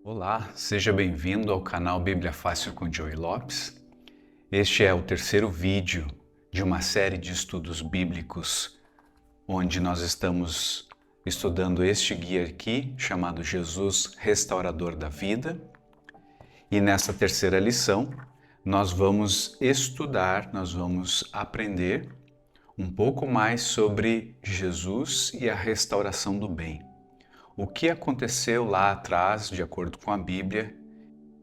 Olá, seja bem-vindo ao canal Bíblia Fácil com Joey Lopes. Este é o terceiro vídeo de uma série de estudos bíblicos onde nós estamos estudando este guia aqui chamado Jesus Restaurador da Vida. E nessa terceira lição nós vamos aprender um pouco mais sobre Jesus e a restauração do bem. O que aconteceu lá atrás, de acordo com a Bíblia,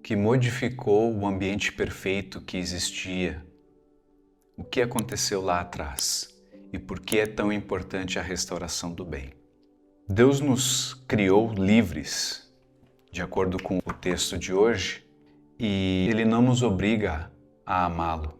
que modificou o ambiente perfeito que existia? O que aconteceu lá atrás? E por que é tão importante a restauração do bem? Deus nos criou livres, de acordo com o texto de hoje, e Ele não nos obriga a amá-lo.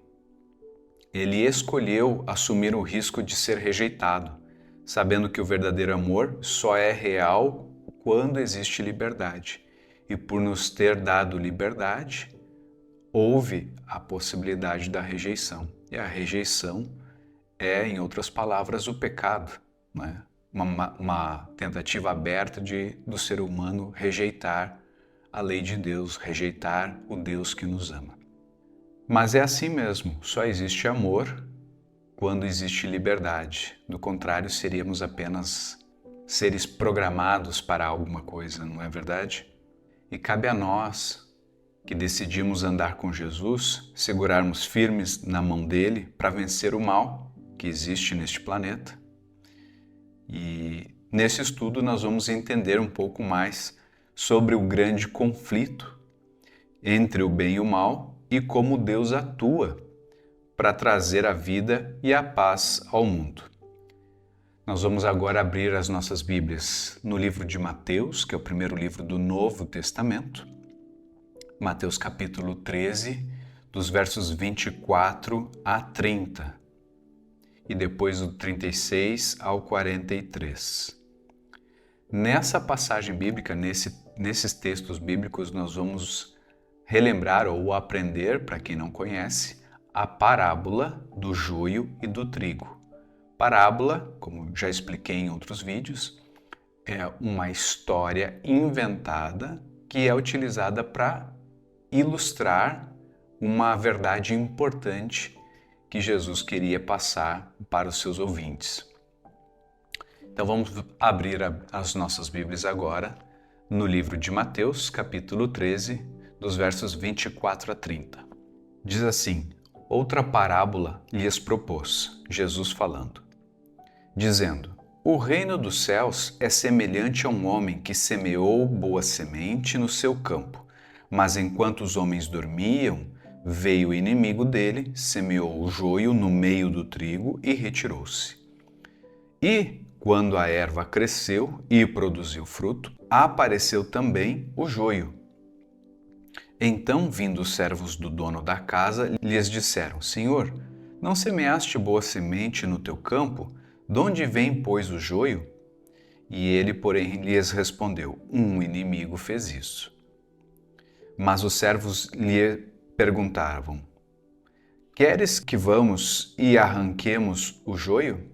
Ele escolheu assumir o risco de ser rejeitado, sabendo que o verdadeiro amor só é real quando existe liberdade. E por nos ter dado liberdade, houve a possibilidade da rejeição. E a rejeição é, em outras palavras, o pecado, né? Uma tentativa aberta do ser humano rejeitar a lei de Deus, rejeitar o Deus que nos ama. Mas é assim mesmo, só existe amor quando existe liberdade. Do contrário, seríamos apenas seres programados para alguma coisa, não é verdade? E cabe a nós, que decidimos andar com Jesus, segurarmos firmes na mão dele para vencer o mal que existe neste planeta. E nesse estudo nós vamos entender um pouco mais sobre o grande conflito entre o bem e o mal e como Deus atua para trazer a vida e a paz ao mundo. Nós vamos agora abrir as nossas Bíblias no livro de Mateus, que é o primeiro livro do Novo Testamento. Mateus capítulo 13, dos versos 24 a 30. E depois do 36 ao 43. Nessa passagem bíblica, nesses textos bíblicos, nós vamos relembrar ou aprender, para quem não conhece, a parábola do joio e do trigo. Parábola, como já expliquei em outros vídeos, é uma história inventada que é utilizada para ilustrar uma verdade importante que Jesus queria passar para os seus ouvintes. Então vamos abrir as nossas Bíblias agora no livro de Mateus, capítulo 13, dos versos 24 a 30. Diz assim: outra parábola lhes propôs, Jesus falando, dizendo: o reino dos céus é semelhante a um homem que semeou boa semente no seu campo, mas enquanto os homens dormiam, veio o inimigo dele, semeou o joio no meio do trigo e retirou-se. E, quando a erva cresceu e produziu fruto, apareceu também o joio. Então, vindo os servos do dono da casa, lhes disseram: Senhor, não semeaste boa semente no teu campo? De onde vem, pois, o joio? E ele, porém, lhes respondeu: um inimigo fez isso. Mas os servos lhe perguntavam: queres que vamos e arranquemos o joio?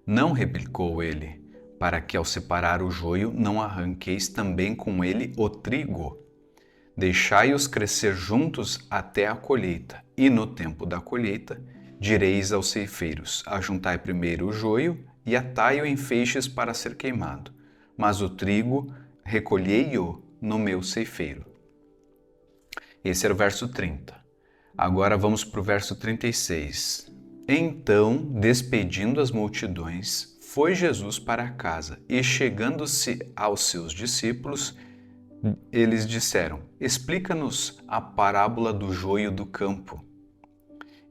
Não, replicou ele, para que ao separar o joio não arranqueis também com ele o trigo. Deixai-os crescer juntos até a colheita, e no tempo da colheita direis aos ceifeiros: ajuntai primeiro o joio e atai-o em feixes para ser queimado, mas o trigo recolhei-o no meu ceifeiro. Esse era o verso 30. Agora vamos para o verso 36. Então, despedindo as multidões, foi Jesus para casa, e chegando-se aos seus discípulos, eles disseram: explica-nos a parábola do joio do campo.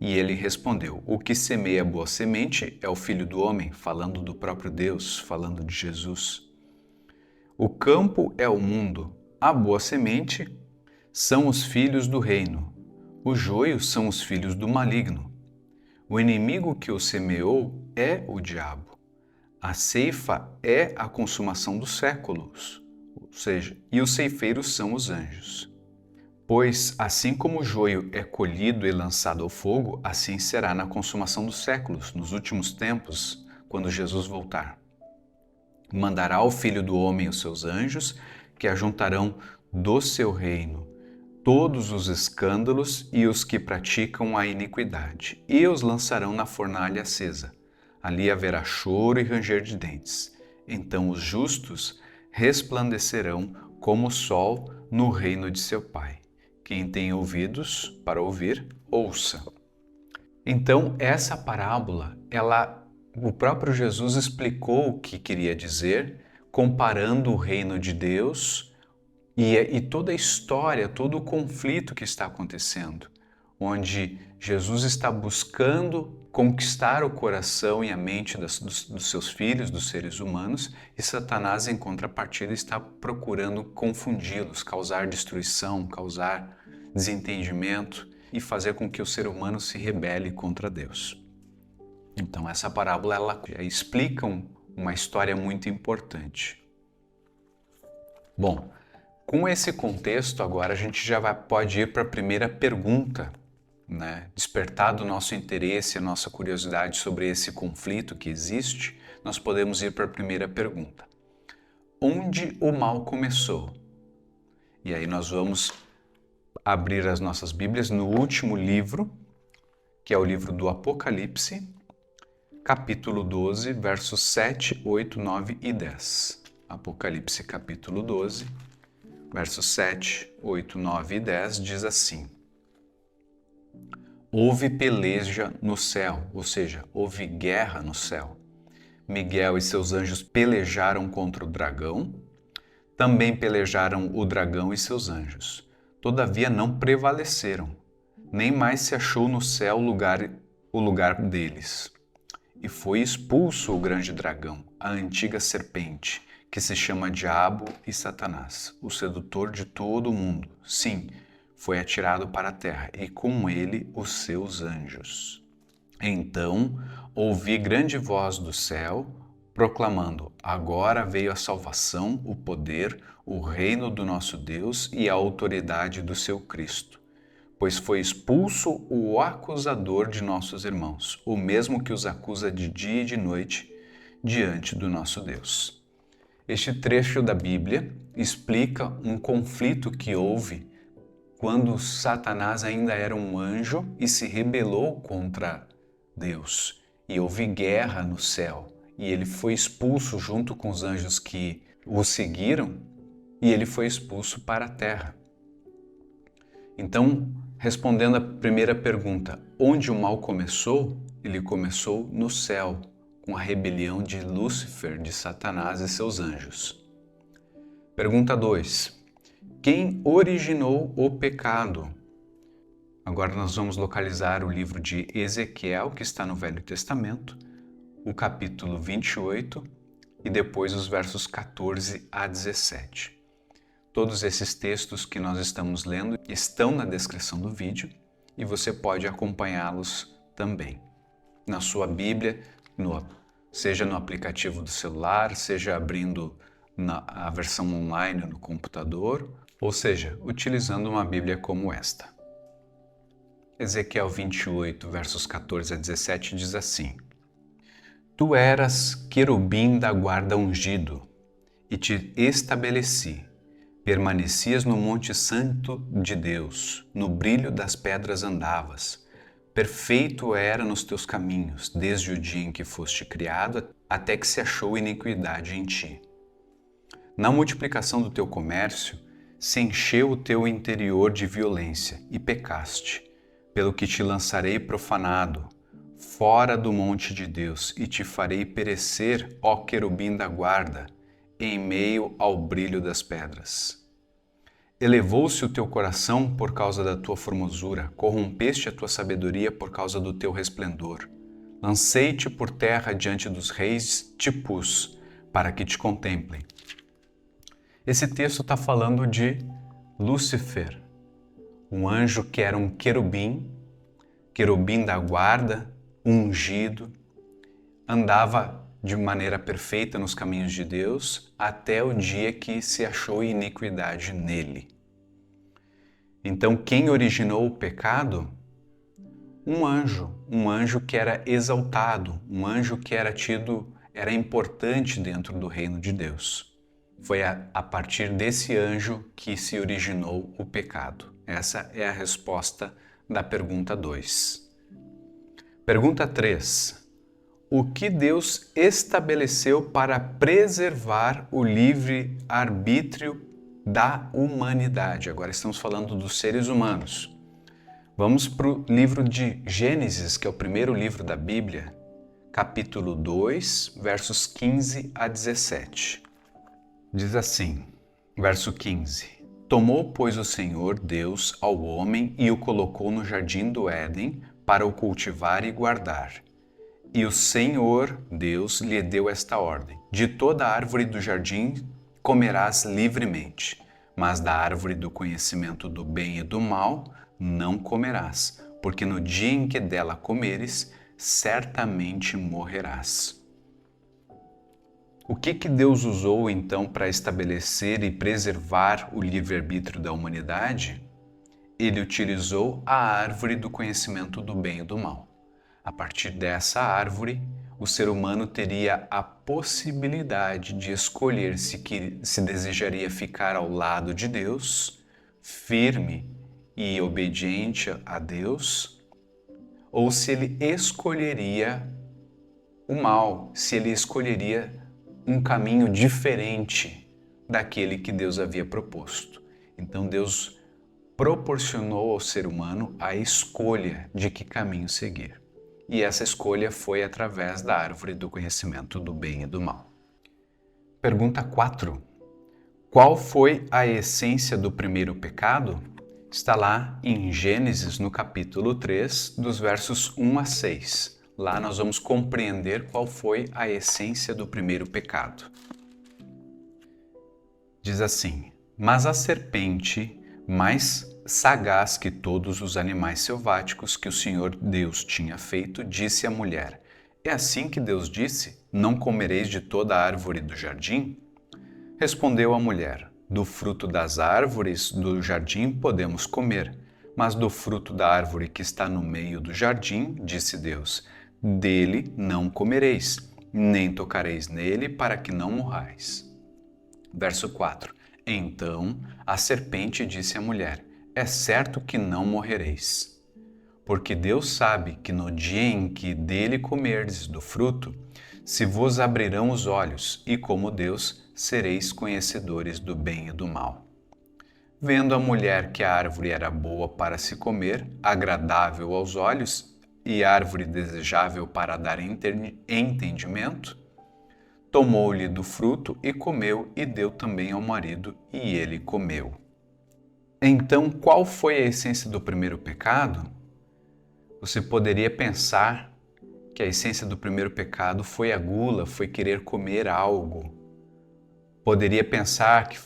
E ele respondeu: o que semeia boa semente é o Filho do Homem, falando do próprio Deus, falando de Jesus. O campo é o mundo, a boa semente são os filhos do reino, o joio são os filhos do maligno. O inimigo que o semeou é o diabo. A ceifa é a consumação dos séculos, ou seja, e os ceifeiros são os anjos. Pois, assim como o joio é colhido e lançado ao fogo, assim será na consumação dos séculos, nos últimos tempos, quando Jesus voltar. Mandará ao Filho do Homem os seus anjos, que ajuntarão do seu reino todos os escândalos e os que praticam a iniquidade, e os lançarão na fornalha acesa. Ali haverá choro e ranger de dentes. Então os justos resplandecerão como o sol no reino de seu Pai. Quem tem ouvidos para ouvir, ouça. Então, essa parábola, o próprio Jesus explicou o que queria dizer, comparando o reino de Deus e toda a história, todo o conflito que está acontecendo, onde Jesus está buscando conquistar o coração e a mente dos seus filhos, dos seres humanos, e Satanás, em contrapartida, está procurando confundi-los, causar destruição, causar desentendimento e fazer com que o ser humano se rebele contra Deus. Então, essa parábola ela explica uma história muito importante. Bom, com esse contexto, agora a gente já pode ir para a primeira pergunta, né? Despertado o nosso interesse, a nossa curiosidade sobre esse conflito que existe, nós podemos ir para a primeira pergunta. Onde o mal começou? E aí nós vamos abrir as nossas Bíblias no último livro, que é o livro do Apocalipse, capítulo 12, versos 7, 8, 9 e 10. Apocalipse, capítulo 12, versos 7, 8, 9 e 10 diz assim: Houve peleja no céu, ou seja, houve guerra no céu. Miguel e seus anjos pelejaram contra o dragão, também pelejaram o dragão e seus anjos. Todavia não prevaleceram, nem mais se achou no céu o lugar deles. E foi expulso o grande dragão, a antiga serpente, que se chama Diabo e Satanás, o sedutor de todo o mundo. Sim, foi atirado para a terra, e com ele os seus anjos. Então ouvi grande voz do céu, proclamando: Agora veio a salvação, o poder, o reino do nosso Deus e a autoridade do seu Cristo. Pois foi expulso o acusador de nossos irmãos, o mesmo que os acusa de dia e de noite diante do nosso Deus. Este trecho da Bíblia explica um conflito que houve quando Satanás ainda era um anjo e se rebelou contra Deus. E houve guerra no céu. E ele foi expulso junto com os anjos que o seguiram, e ele foi expulso para a terra. Então, respondendo à primeira pergunta, onde o mal começou? Ele começou no céu, com a rebelião de Lúcifer, de Satanás e seus anjos. Pergunta 2. Quem originou o pecado? Agora nós vamos localizar o livro de Ezequiel, que está no Velho Testamento, o capítulo 28 e depois os versos 14 a 17. Todos esses textos que nós estamos lendo estão na descrição do vídeo e você pode acompanhá-los também na sua Bíblia, seja no aplicativo do celular, seja abrindo a versão online no computador, ou seja, utilizando uma Bíblia como esta. Ezequiel 28, versos 14 a 17 diz assim: Tu eras querubim da guarda ungido, e te estabeleci. Permanecias no monte santo de Deus, no brilho das pedras andavas. Perfeito era nos teus caminhos, desde o dia em que foste criado, até que se achou iniquidade em ti. Na multiplicação do teu comércio, se encheu o teu interior de violência, e pecaste, pelo que te lançarei profanado, fora do monte de Deus, e te farei perecer, ó querubim da guarda, em meio ao brilho das pedras. Elevou-se o teu coração por causa da tua formosura, corrompeste a tua sabedoria por causa do teu resplendor. Lancei-te por terra diante dos reis, te pus, para que te contemplem. Esse texto está falando de Lúcifer, um anjo que era um querubim da guarda, ungido, andava de maneira perfeita nos caminhos de Deus até o dia que se achou iniquidade nele. Então, quem originou o pecado? Um anjo que era exaltado, um anjo que era importante dentro do reino de Deus. Foi a partir desse anjo que se originou o pecado. Essa é a resposta da pergunta 2. Pergunta 3. O que Deus estabeleceu para preservar o livre-arbítrio da humanidade? Agora estamos falando dos seres humanos. Vamos para o livro de Gênesis, que é o primeiro livro da Bíblia, capítulo 2, versos 15 a 17. Diz assim, verso 15: Tomou, pois, o Senhor Deus ao homem e o colocou no jardim do Éden para o cultivar e guardar. E o Senhor Deus lhe deu esta ordem: de toda árvore do jardim comerás livremente, mas da árvore do conhecimento do bem e do mal não comerás, porque no dia em que dela comeres, certamente morrerás. O que Deus usou então para estabelecer e preservar o livre-arbítrio da humanidade? Ele utilizou a árvore do conhecimento do bem e do mal. A partir dessa árvore, o ser humano teria a possibilidade de escolher se desejaria ficar ao lado de Deus, firme e obediente a Deus, ou se ele escolheria o mal, se ele escolheria um caminho diferente daquele que Deus havia proposto. Então Deus proporcionou ao ser humano a escolha de que caminho seguir. E essa escolha foi através da árvore do conhecimento do bem e do mal. Pergunta 4. Qual foi a essência do primeiro pecado? Está lá em Gênesis, no capítulo 3, dos versos 1 a 6. Lá nós vamos compreender qual foi a essência do primeiro pecado. Diz assim: Mas a serpente, mais sagaz que todos os animais selváticos que o Senhor Deus tinha feito, disse à mulher: É assim que Deus disse: Não comereis de toda a árvore do jardim? Respondeu a mulher: Do fruto das árvores do jardim podemos comer, mas do fruto da árvore que está no meio do jardim, disse Deus, dele não comereis, nem tocareis nele, para que não morrais. Verso 4. Então a serpente disse à mulher: É certo que não morrereis, porque Deus sabe que no dia em que dele comerdes do fruto, se vos abrirão os olhos, e como Deus, sereis conhecedores do bem e do mal. Vendo a mulher que a árvore era boa para se comer, agradável aos olhos, e árvore desejável para dar entendimento, tomou-lhe do fruto e comeu, e deu também ao marido, e ele comeu. Então, qual foi a essência do primeiro pecado? Você poderia pensar que a essência do primeiro pecado foi a gula, foi querer comer algo. Poderia pensar que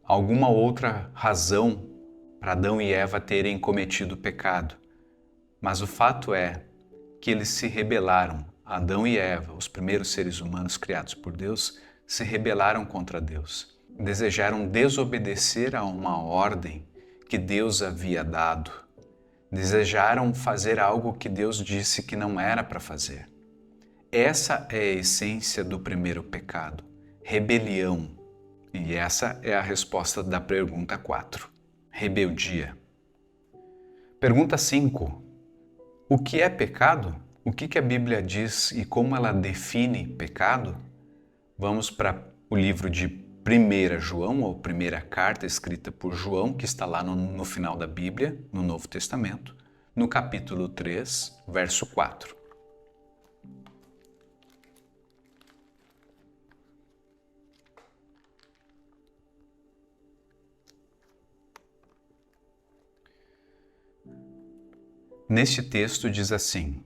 alguma outra razão para Adão e Eva terem cometido o pecado. Mas o fato é que eles se rebelaram. Adão e Eva, os primeiros seres humanos criados por Deus, se rebelaram contra Deus. Desejaram desobedecer a uma ordem que Deus havia dado. Desejaram fazer algo que Deus disse que não era para fazer. Essa é a essência do primeiro pecado, rebelião. E essa é a resposta da pergunta 4, rebeldia. Pergunta 5. O que é pecado? O que a Bíblia diz e como ela define pecado? Vamos para o livro de 1 João, ou primeira carta escrita por João, que está lá no final da Bíblia, no Novo Testamento, no capítulo 3, verso 4. Neste texto diz assim: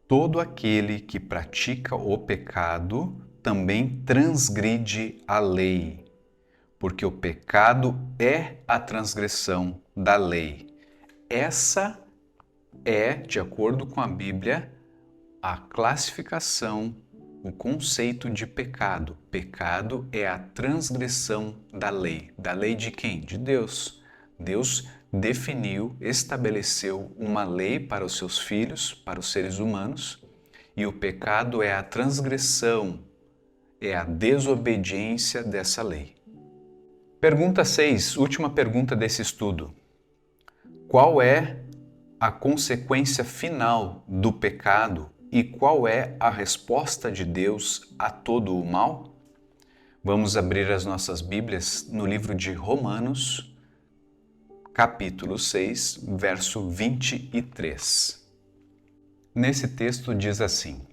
Todo aquele que pratica o pecado também transgride a lei, porque o pecado é a transgressão da lei. Essa é, de acordo com a Bíblia, a classificação, o conceito de pecado. Pecado é a transgressão da lei. Da lei de quem? De Deus. Deus definiu, estabeleceu uma lei para os seus filhos, para os seres humanos, e o pecado é a transgressão, é a desobediência dessa lei. Pergunta 6, última pergunta desse estudo. Qual é a consequência final do pecado e qual é a resposta de Deus a todo o mal? Vamos abrir as nossas Bíblias no livro de Romanos, capítulo 6, verso 23. Nesse texto diz assim: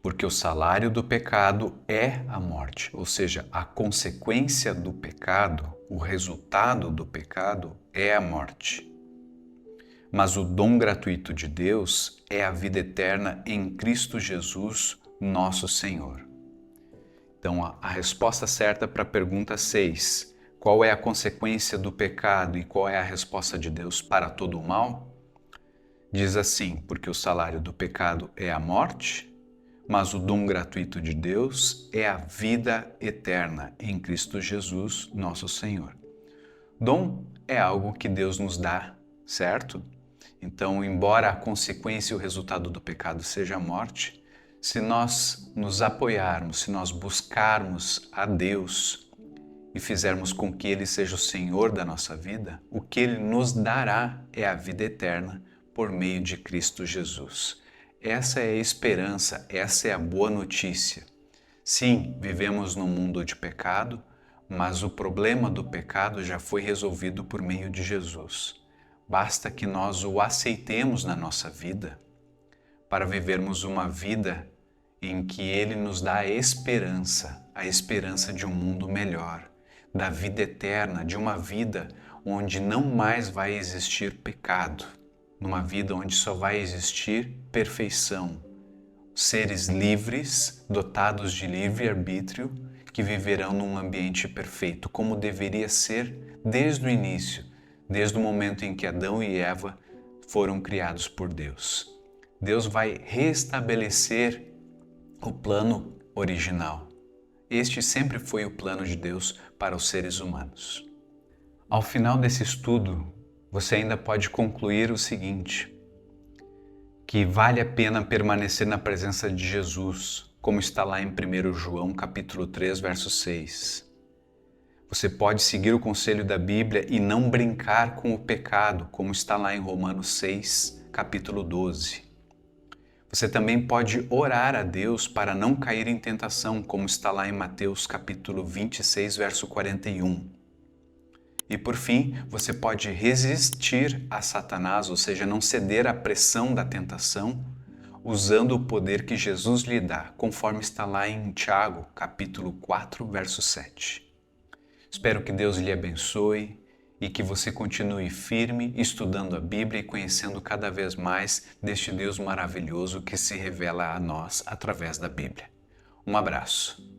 porque o salário do pecado é a morte, ou seja, a consequência do pecado, o resultado do pecado é a morte. Mas o dom gratuito de Deus é a vida eterna em Cristo Jesus, nosso Senhor. Então, a resposta certa para a pergunta 6, qual é a consequência do pecado e qual é a resposta de Deus para todo o mal? Diz assim, porque o salário do pecado é a morte, mas o dom gratuito de Deus é a vida eterna em Cristo Jesus, nosso Senhor. Dom é algo que Deus nos dá, certo? Então, embora a consequência e o resultado do pecado seja a morte, se nós nos apoiarmos, se nós buscarmos a Deus e fizermos com que Ele seja o Senhor da nossa vida, o que Ele nos dará é a vida eterna por meio de Cristo Jesus. Essa é a esperança, essa é a boa notícia. Sim, vivemos num mundo de pecado, mas o problema do pecado já foi resolvido por meio de Jesus. Basta que nós o aceitemos na nossa vida para vivermos uma vida em que Ele nos dá a esperança de um mundo melhor, da vida eterna, de uma vida onde não mais vai existir pecado, numa vida onde só vai existir perfeição, seres livres, dotados de livre-arbítrio, que viverão num ambiente perfeito, como deveria ser desde o início, desde o momento em que Adão e Eva foram criados por Deus. Deus vai restabelecer o plano original. Este sempre foi o plano de Deus para os seres humanos. Ao final desse estudo, você ainda pode concluir o seguinte, que vale a pena permanecer na presença de Jesus, como está lá em 1 João capítulo 3, verso 6. Você pode seguir o conselho da Bíblia e não brincar com o pecado, como está lá em Romanos 6, capítulo 12. Você também pode orar a Deus para não cair em tentação, como está lá em Mateus capítulo 26, verso 41. E por fim, você pode resistir a Satanás, ou seja, não ceder à pressão da tentação, usando o poder que Jesus lhe dá, conforme está lá em Tiago, capítulo 4, verso 7. Espero que Deus lhe abençoe e que você continue firme, estudando a Bíblia e conhecendo cada vez mais deste Deus maravilhoso que se revela a nós através da Bíblia. Um abraço.